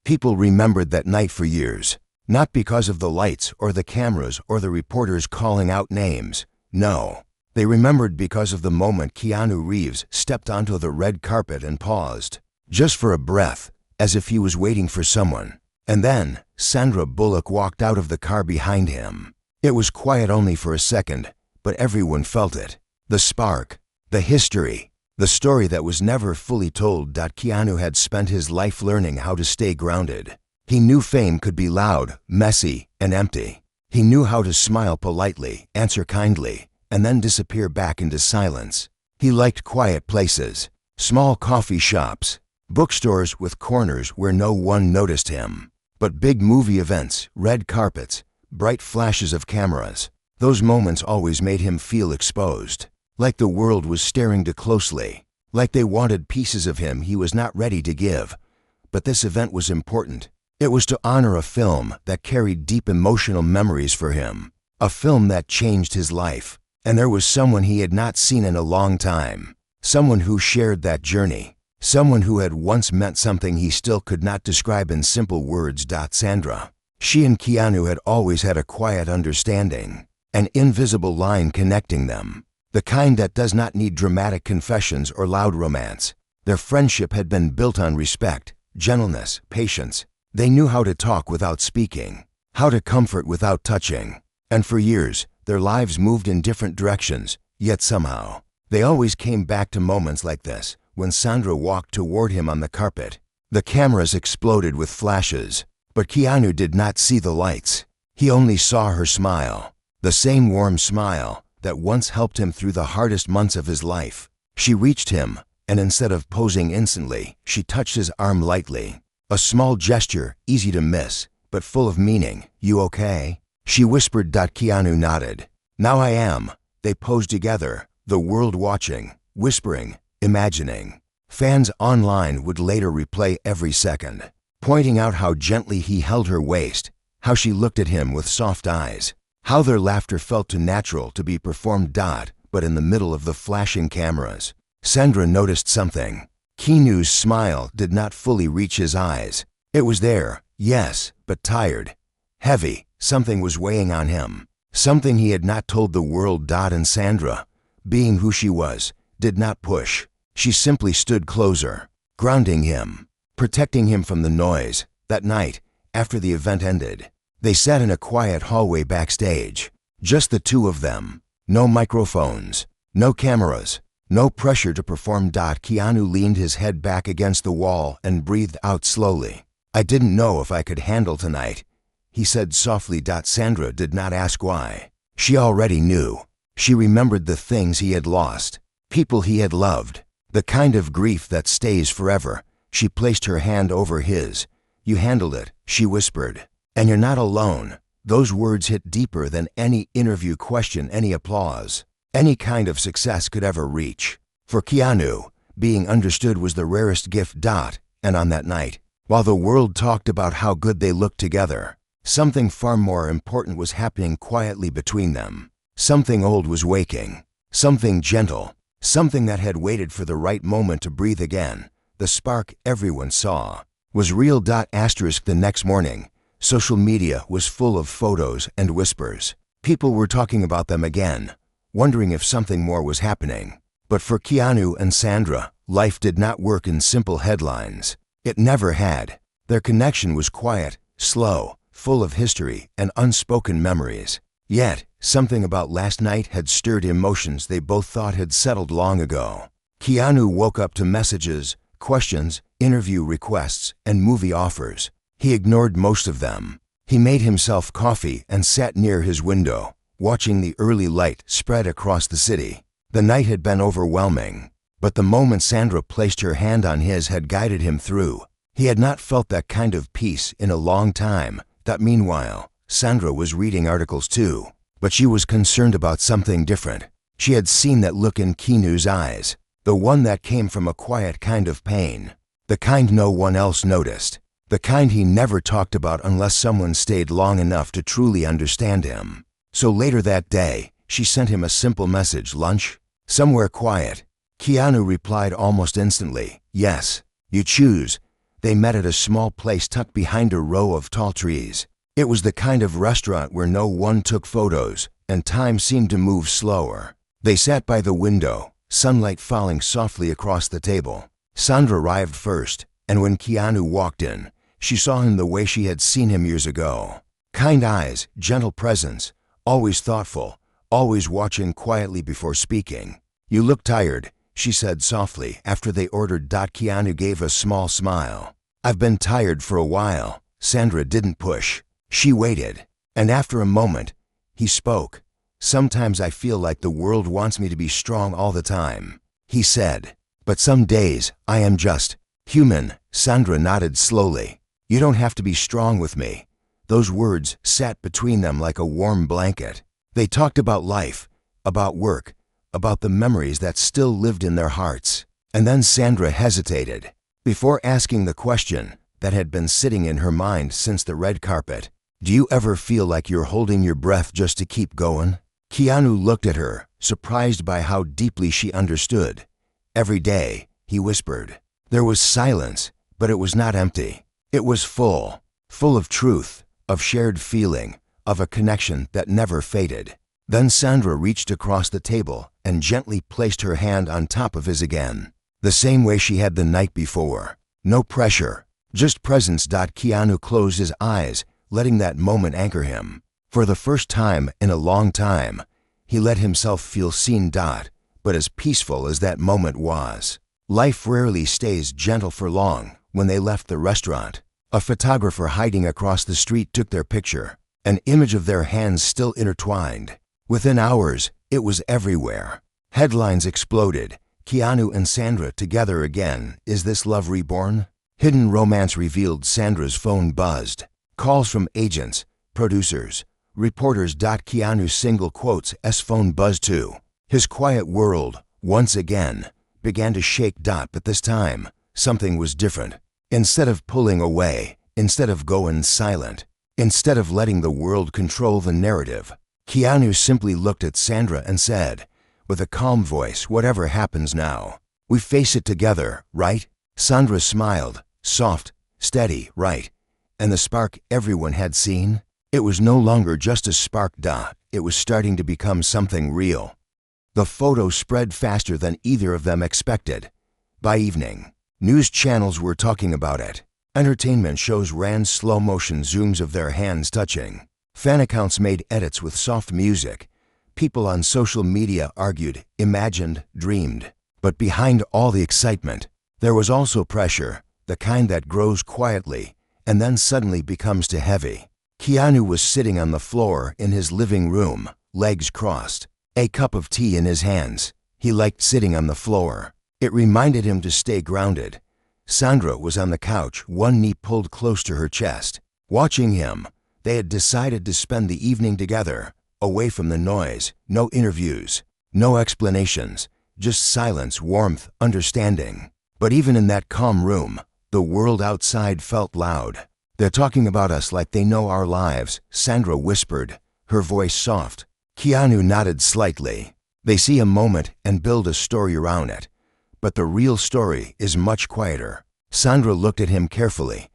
People remembered that night for years, not because of the lights or the cameras or the reporters calling out names. No, they remembered because of the moment KeanuReeves stepped onto the red carpet and paused, just for a breath, as if he was waiting for someone. And then Sandra Bullock walked out of the car behind him. It was quiet only for a second, but everyone felt it. The spark, the history, the story that was never fully told. Keanu had spent his life learning how to stay grounded. He knew fame could be loud, messy, and empty. He knew how to smile politely, answer kindly, and then disappear back into silence. He liked quiet places, small coffee shops, bookstores with corners where no one noticed him. But big movie events, red carpets, bright flashes of cameras, those moments always made him feel exposed. Like the world was staring too closely, like they wanted pieces of him he was not ready to give. But this event was important. It was to honor a film that carried deep emotional memories for him, a film that changed his life. And there was someone he had not seen in a long time, someone who shared that journey, someone who had once meant something he still could not describe in simple words. Sandra. She and Keanu had always had a quiet understanding, an invisible line connecting them. The kind that does not need dramatic confessions or loud romance. Their friendship had been built on respect, gentleness, patience. They knew how to talk without speaking, how to comfort without touching. And for years, their lives moved in different directions, yet somehow, they always came back to moments like this, when Sandra walked toward him on the carpet. The cameras exploded with flashes, but Keanu did not see the lights. He only saw her smile, the same warm smile that once helped him through the hardest months of his life. She reached him, and instead of posing instantly, she touched his arm lightly. A small gesture, easy to miss, but full of meaning. "You okay?" she whispered. Keanu nodded. "Now I am." They posed together, the world watching, whispering, imagining. Fans online would later replay every second, pointing out how gently he held her waist, how she looked at him with soft eyes, how their laughter felt too natural to be performed. But in the middle of the flashing cameras, Sandra noticed something. Keanu's smile did not fully reach his eyes. It was there, yes, but tired, heavy. Something was weighing on him, something he had not told the world. And Sandra, being who she was, did not push. She simply stood closer, grounding him, protecting him from the noise. That night, after the event ended, they sat in a quiet hallway backstage, just the two of them. No microphones, no cameras, no pressure to perform. Keanu leaned his head back against the wall and breathed out slowly. "I didn't know if I could handle tonight," he said softly. Sandra did not ask why. She already knew. She remembered the things he had lost, people he had loved, the kind of grief that stays forever. She placed her hand over his. "You handled it," she whispered. "And you're not alone." Those words hit deeper than any interview question, any applause, any kind of success could ever reach. For Keanu, being understood was the rarest gift. And on that night, while the world talked about how good they looked together, something far more important was happening quietly between them. Something old was waking, something gentle, something that had waited for the right moment to breathe again. The spark everyone saw was real. The next morning, social media was full of photos and whispers. People were talking about them again, wondering if something more was happening. But for Keanu and Sandra, life did not work in simple headlines. It never had. Their connection was quiet, slow, full of history and unspoken memories. Yet, something about last night had stirred emotions they both thought had settled long ago. Keanu woke up to messages, questions, interview requests, and movie offers. He ignored most of them. He made himself coffee and sat near his window, watching the early light spread across the city. The night had been overwhelming, but the moment Sandra placed her hand on his had guided him through. He had not felt that kind of peace in a long time. Meanwhile, Sandra was reading articles too, but she was concerned about something different. She had seen that look in Keanu's eyes, the one that came from a quiet kind of pain, the kind no one else noticed, the kind he never talked about unless someone stayed long enough to truly understand him. So later that day, she sent him a simple message. "Lunch? Somewhere quiet?" Keanu replied almost instantly, "Yes, you choose." They met at a small place tucked behind a row of tall trees. It was the kind of restaurant where no one took photos, and time seemed to move slower. They sat by the window, sunlight falling softly across the table. Sandra arrived first, and when Keanu walked in, she saw him the way she had seen him years ago. Kind eyes, gentle presence, always thoughtful, always watching quietly before speaking. "You look tired," she said softly after they ordered. Keanu gave a small smile. "I've been tired for a while." Sandra didn't push. She waited, and after a moment, he spoke. "Sometimes I feel like the world wants me to be strong all the time," he said. "But some days, I am just human." Sandra nodded slowly. "You don't have to be strong with me." Those words sat between them like a warm blanket. They talked about life, about work, about the memories that still lived in their hearts. And then Sandra hesitated. Before asking the question that had been sitting in her mind since the red carpet, "Do you ever feel like you're holding your breath just to keep going?" Keanu looked at her, surprised by how deeply she understood. "Every day," he whispered. There was silence, but it was not empty. It was full of truth, of shared feeling, of a connection that never faded. Then Sandra reached across the table and gently placed her hand on top of his again, the same way she had the night before. No pressure, just presence. Keanu closed his eyes, letting that moment anchor him. For the first time in a long time, he let himself feel seen. But as peaceful as that moment was, life rarely stays gentle for long. When they left the restaurant, a photographer hiding across the street took their picture, an image of their hands still intertwined. Within hours, it was everywhere. Headlines exploded. "Keanu and Sandra together again. Is this love reborn?" Hidden romance revealed. Sandra's phone buzzed. Calls from agents, producers, reporters. Keanu's single quotes S phone buzzed too. His quiet world, once again, began to shake. But this time, something was different. Instead of pulling away, instead of going silent, instead of letting the world control the narrative, Keanu simply looked at Sandra and said, with a calm voice, "Whatever happens now, we face it together, right?" Sandra smiled, soft, steady, right? And the spark everyone had seen? It was no longer just a spark. It was starting to become something real. The photo spread faster than either of them expected. By evening, news channels were talking about it. Entertainment shows ran slow-motion zooms of their hands touching. Fan accounts made edits with soft music. People on social media argued, imagined, dreamed. But behind all the excitement, there was also pressure, the kind that grows quietly and then suddenly becomes too heavy. Keanu was sitting on the floor in his living room, legs crossed, a cup of tea in his hands. He liked sitting on the floor. It reminded him to stay grounded. Sandra was on the couch, one knee pulled close to her chest. Watching him, they had decided to spend the evening together, away from the noise, no interviews, no explanations, just silence, warmth, understanding. But even in that calm room, the world outside felt loud. "They're talking about us like they know our lives," Sandra whispered, her voice soft. Keanu nodded slightly. "They see a moment and build a story around it. But the real story is much quieter." Sandra looked at him carefully.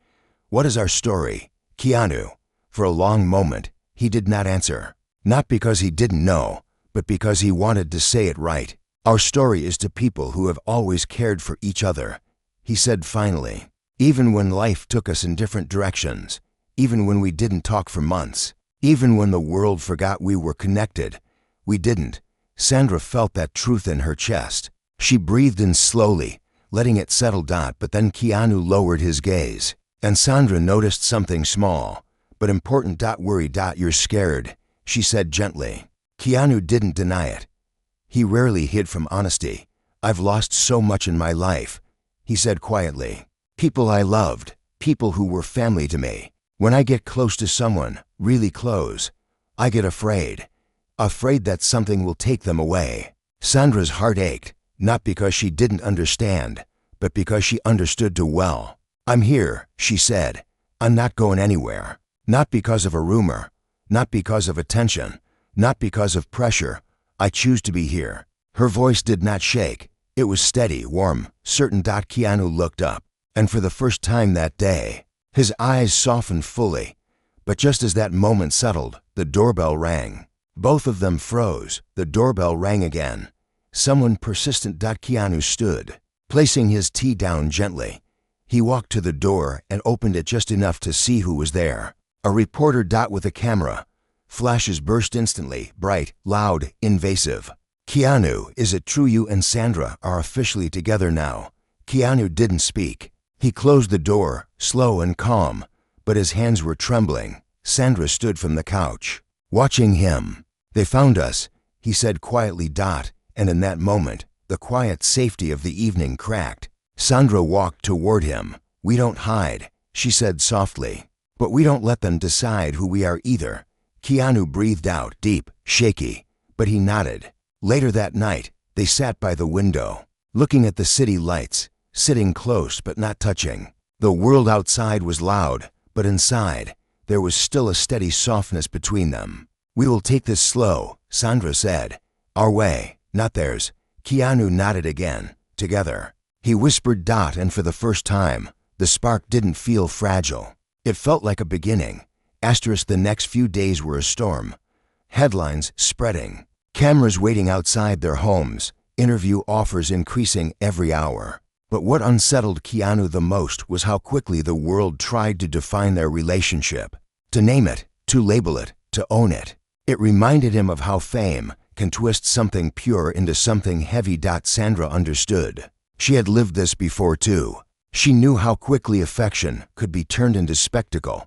"What is our story, Keanu?" For a long moment, he did not answer. Not because he didn't know, but because he wanted to say it right. "Our story is to people who have always cared for each other," he said finally. "Even when life took us in different directions, even when we didn't talk for months, even when the world forgot we were connected, we didn't." Sandra felt that truth in her chest. She breathed in slowly, letting it settle. But then Keanu lowered his gaze, and Sandra noticed something small, but important. "Worry. You're scared," she said gently. Keanu didn't deny it. He rarely hid from honesty. "I've lost so much in my life," he said quietly. "People I loved, people who were family to me. When I get close to someone, really close, I get afraid. Afraid that something will take them away." Sandra's heart ached, not because she didn't understand, but because she understood too well. "I'm here," she said. "I'm not going anywhere. Not because of a rumor, not because of attention, not because of pressure. I choose to be here." Her voice did not shake. It was steady, warm, certain. Keanu looked up. And for the first time that day, his eyes softened fully. But just as that moment settled, the doorbell rang. Both of them froze. The doorbell rang again. Someone persistent. Keanu stood, placing his tea down gently. He walked to the door and opened it just enough to see who was there. A reporter. With a camera. Flashes burst instantly, bright, loud, invasive. Keanu, is it true you and Sandra are officially together now? Keanu didn't speak. He closed the door, slow and calm, but his hands were trembling. Sandra stood from the couch, watching him. They found us, he said quietly. And in that moment, the quiet safety of the evening cracked. Sandra walked toward him. We don't hide, she said softly. But we don't let them decide who we are either. Keanu breathed out, deep, shaky, but he nodded. Later that night, they sat by the window, looking at the city lights, sitting close but not touching. The world outside was loud, but inside, there was still a steady softness between them. We will take this slow, Sandra said. Our way, not theirs. Keanu nodded again. Together. He whispered. And for the first time, the spark didn't feel fragile. It felt like a beginning. The next few days were a storm. Headlines spreading. Cameras waiting outside their homes. Interview offers increasing every hour. But what unsettled Keanu the most was how quickly the world tried to define their relationship. To name it, to label it, to own it. It reminded him of how fame can twist something pure into something heavy. Sandra understood. She had lived this before too. She knew how quickly affection could be turned into spectacle.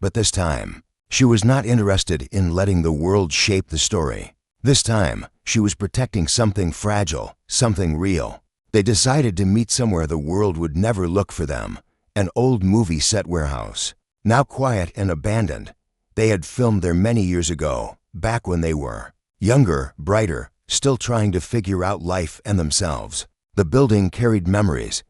But this time, she was not interested in letting the world shape the story. This time, she was protecting something fragile, something real. They decided to meet somewhere the world would never look for them. An old movie set warehouse. Now quiet and abandoned. They had filmed there many years ago, back when they were younger, brighter, still trying to figure out life and themselves. The building carried memories,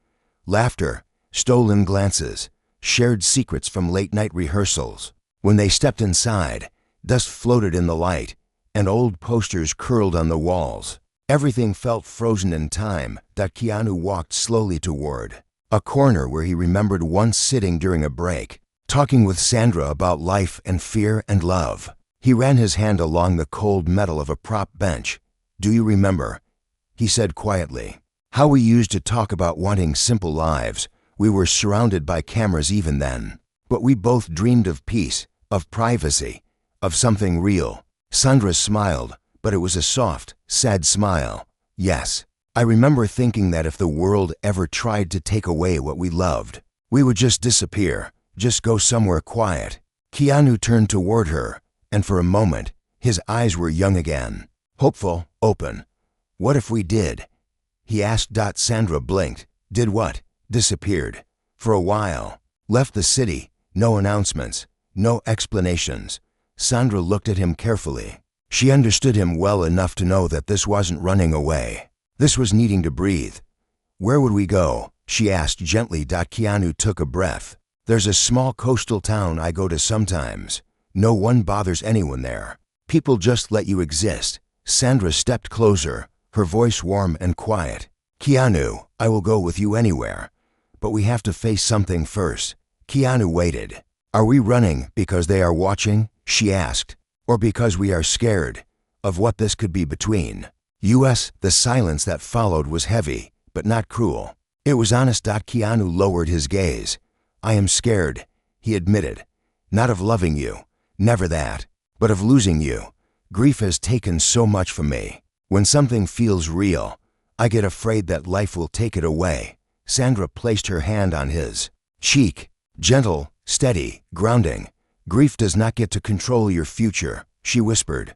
laughter, stolen glances, shared secrets from late-night rehearsals. When they stepped inside, dust floated in the light, and old posters curled on the walls. Everything felt frozen in time. Keanu walked slowly toward a corner where he remembered once sitting during a break, talking with Sandra about life and fear and love. He ran his hand along the cold metal of a prop bench. Do you remember? He said quietly. How we used to talk about wanting simple lives. We were surrounded by cameras even then. But we both dreamed of peace, of privacy, of something real. Sandra smiled, but it was a soft, sad smile. Yes, I remember thinking that if the world ever tried to take away what we loved, we would just disappear, just go somewhere quiet. Keanu turned toward her, and for a moment, his eyes were young again. Hopeful, open. What if we did? He asked. Sandra blinked. Did what? Disappeared. For a while. Left the city. No announcements. No explanations. Sandra looked at him carefully. She understood him well enough to know that this wasn't running away. This was needing to breathe. Where would we go? She asked gently. Keanu took a breath. There's a small coastal town I go to sometimes. No one bothers anyone there. People just let you exist. Sandra stepped closer, her voice warm and quiet. Keanu, I will go with you anywhere. But we have to face something first. Keanu waited. Are we running because they are watching? She asked. Or because we are scared of what this could be between us? The silence that followed was heavy, but not cruel. It was honest. Keanu lowered his gaze. I am scared, he admitted. Not of loving you, never that, but of losing you. Grief has taken so much from me. When something feels real, I get afraid that life will take it away. Sandra placed her hand on his cheek, gentle, steady, grounding. Grief does not get to control your future, she whispered.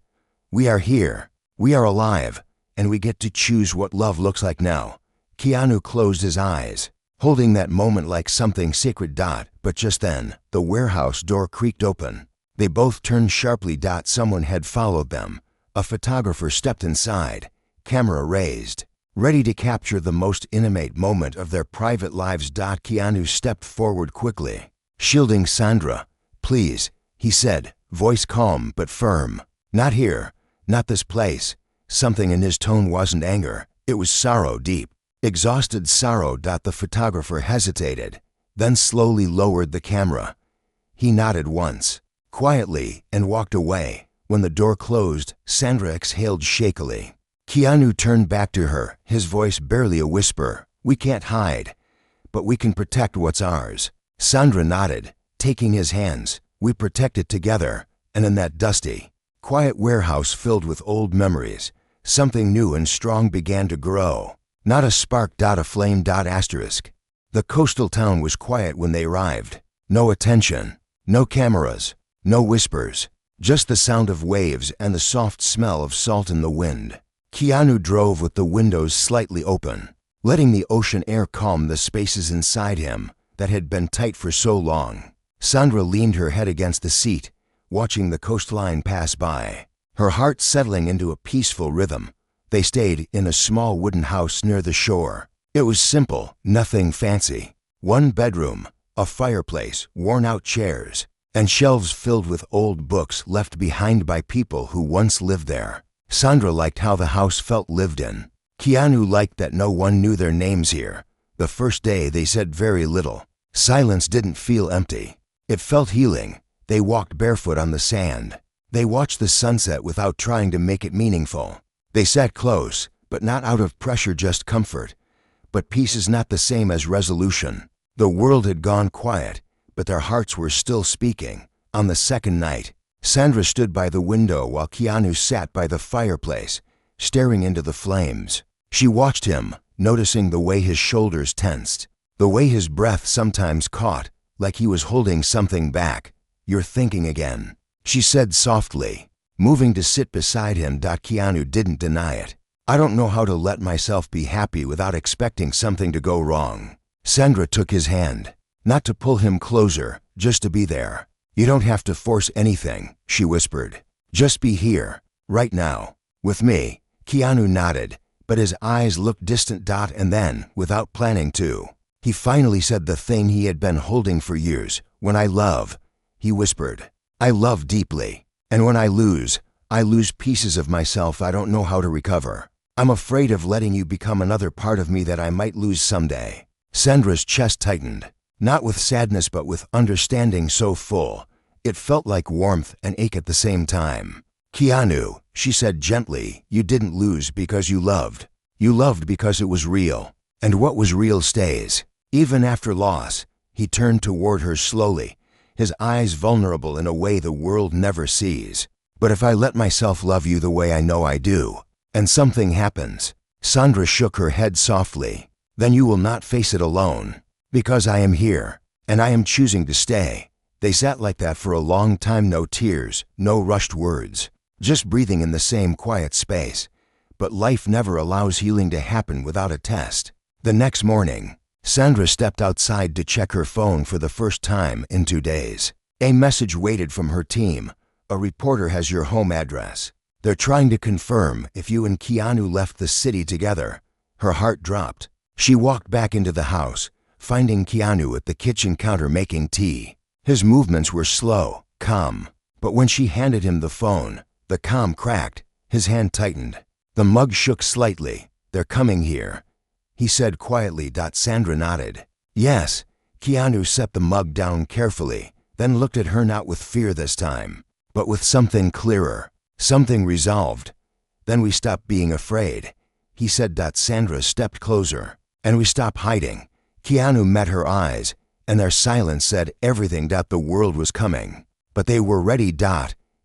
We are here, we are alive, and we get to choose what love looks like now. Keanu closed his eyes, holding that moment like something sacred. But just then, the warehouse door creaked open. They both turned sharply. Someone had followed them. A photographer stepped inside, camera raised, ready to capture the most intimate moment of their private lives. Keanu stepped forward quickly, shielding Sandra. Please, he said, voice calm but firm. Not here, not this place. Something in his tone wasn't anger, it was sorrow deep. Exhausted sorrow. The photographer hesitated, then slowly lowered the camera. He nodded once, quietly, and walked away. When the door closed, Sandra exhaled shakily. Keanu turned back to her, his voice barely a whisper. "We can't hide, but we can protect what's ours." Sandra nodded, taking his hands. "We protect it together." And in that dusty, quiet warehouse filled with old memories, something new and strong began to grow. Not a spark. A flame. Asterisk. The coastal town was quiet when they arrived. No attention, no cameras, no whispers, just the sound of waves and the soft smell of salt in the wind. Keanu drove with the windows slightly open, letting the ocean air calm the spaces inside him that had been tight for so long. Sandra leaned her head against the seat, watching the coastline pass by, her heart settling into a peaceful rhythm. They stayed in a small wooden house near the shore. It was simple, nothing fancy. One bedroom, a fireplace, worn-out chairs, and shelves filled with old books left behind by people who once lived there. Sandra liked how the house felt lived in. Keanu liked that no one knew their names here. The first day they said very little. Silence didn't feel empty. It felt healing. They walked barefoot on the sand. They watched the sunset without trying to make it meaningful. They sat close, but not out of pressure, just comfort. But peace is not the same as resolution. The world had gone quiet, but their hearts were still speaking. On the second night, Sandra stood by the window while Keanu sat by the fireplace, staring into the flames. She watched him, noticing the way his shoulders tensed, the way his breath sometimes caught, like he was holding something back. "You're thinking again," she said softly, moving to sit beside him. Keanu didn't deny it. "I don't know how to let myself be happy without expecting something to go wrong." Sandra took his hand, not to pull him closer, just to be there. "You don't have to force anything," she whispered. "Just be here, right now, with me." Keanu nodded, but his eyes looked distant. And then, without planning to, he finally said the thing he had been holding for years. "When I love," he whispered, "I love deeply. And when I lose pieces of myself I don't know how to recover. I'm afraid of letting you become another part of me that I might lose someday." Sandra's chest tightened, not with sadness but with understanding so full. It felt like warmth and ache at the same time. "Keanu," she said gently, "you didn't lose because you loved. You loved because it was real. And what was real stays, even after loss." He turned toward her slowly, his eyes vulnerable in a way the world never sees. "But if I let myself love you the way I know I do, and something happens," Sandra shook her head softly, "then you will not face it alone. Because I am here, and I am choosing to stay." They sat like that for a long time, no tears, no rushed words, just breathing in the same quiet space. But life never allows healing to happen without a test. The next morning, Sandra stepped outside to check her phone for the first time in 2 days. A message waited from her team. "A reporter has your home address. They're trying to confirm if you and Keanu left the city together." Her heart dropped. She walked back into the house, finding Keanu at the kitchen counter making tea. His movements were slow, calm. But when she handed him the phone, the calm cracked, his hand tightened. The mug shook slightly. "They're coming here," he said quietly. Sandra nodded. "Yes." Keanu set the mug down carefully, then looked at her, not with fear this time, but with something clearer, something resolved. "Then we stopped being afraid," he said. Sandra stepped closer, "and we stopped hiding." Keanu met her eyes, and their silence said everything. The world was coming, but they were ready.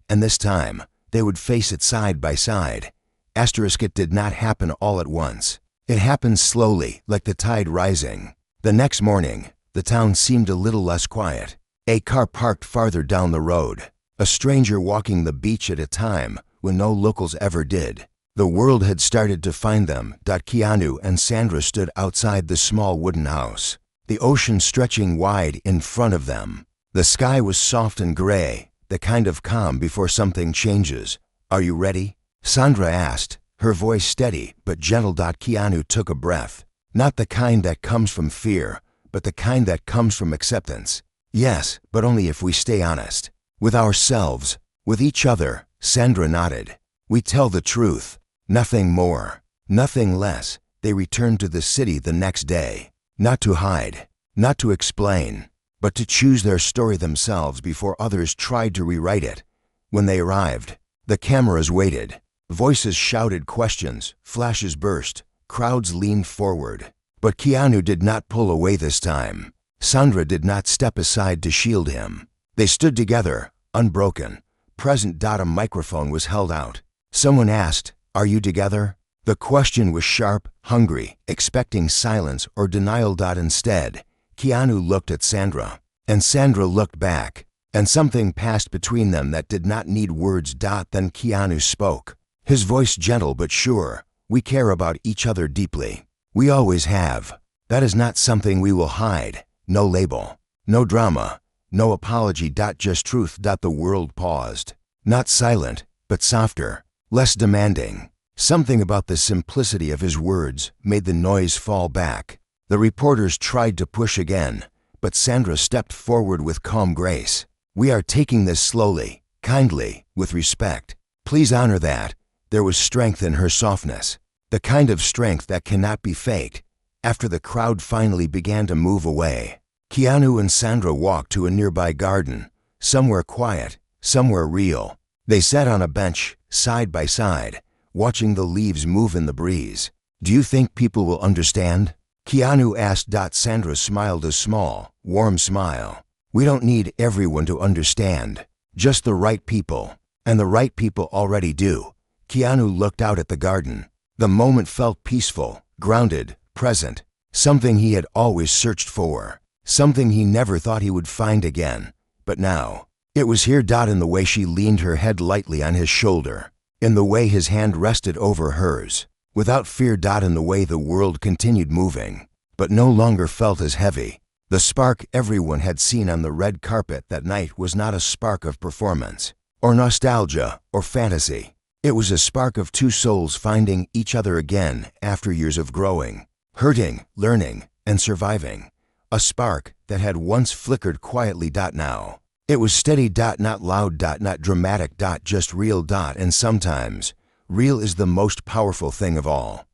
And this time, they would face it side by side. Asterisk. It did not happen all at once. It happened slowly, like the tide rising. The next morning, the town seemed a little less quiet. A car parked farther down the road, a stranger walking the beach at a time when no locals ever did. The world had started to find them. Keanu and Sandra stood outside the small wooden house, the ocean stretching wide in front of them. The sky was soft and gray, the kind of calm before something changes. "Are you ready?" Sandra asked, her voice steady but gentle. Keanu took a breath, not the kind that comes from fear, but the kind that comes from acceptance. "Yes, but only if we stay honest. With ourselves, with each other." Sandra nodded. "We tell the truth, nothing more, nothing less." they returned to the city the next day, not to hide, not to explain, but to choose their story themselves before others tried to rewrite it. When they arrived, the cameras waited. Voices shouted questions, flashes burst, crowds leaned forward. But Keanu did not pull away this time. Sandra did not step aside to shield him. They stood together, unbroken, present. A microphone was held out. Someone asked, "Are you together?" The question was sharp, hungry, expecting silence or denial. Instead, Keanu looked at Sandra, and Sandra looked back, and something passed between them that did not need words. Then Keanu spoke, his voice gentle but sure. "We care about each other deeply. We always have. That is not something we will hide. No label, no drama, no apology. Just truth." The world paused, not silent, but softer, less demanding. Something about the simplicity of his words made the noise fall back. The reporters tried to push again, but Sandra stepped forward with calm grace. "We are taking this slowly, kindly, with respect. Please honor that." There was strength in her softness, the kind of strength that cannot be faked. After the crowd finally began to move away, Keanu and Sandra walked to a nearby garden, somewhere quiet, somewhere real. They sat on a bench, side by side, watching the leaves move in the breeze. "Do you think people will understand?" Keanu asked. Sandra smiled a small, warm smile. "We don't need everyone to understand, just the right people, and the right people already do." Keanu looked out at the garden. The moment felt peaceful, grounded, present, something he had always searched for, something he never thought he would find again. But now, it was here. In the way she leaned her head lightly on his shoulder, in the way his hand rested over hers, without fear. In the way the world continued moving, but no longer felt as heavy. The spark everyone had seen on the red carpet that night was not a spark of performance, or nostalgia, or fantasy. It was a spark of two souls finding each other again after years of growing, hurting, learning, and surviving. A spark that had once flickered quietly. Now, it was steady. Not loud. Not dramatic. Just real. And sometimes, real is the most powerful thing of all.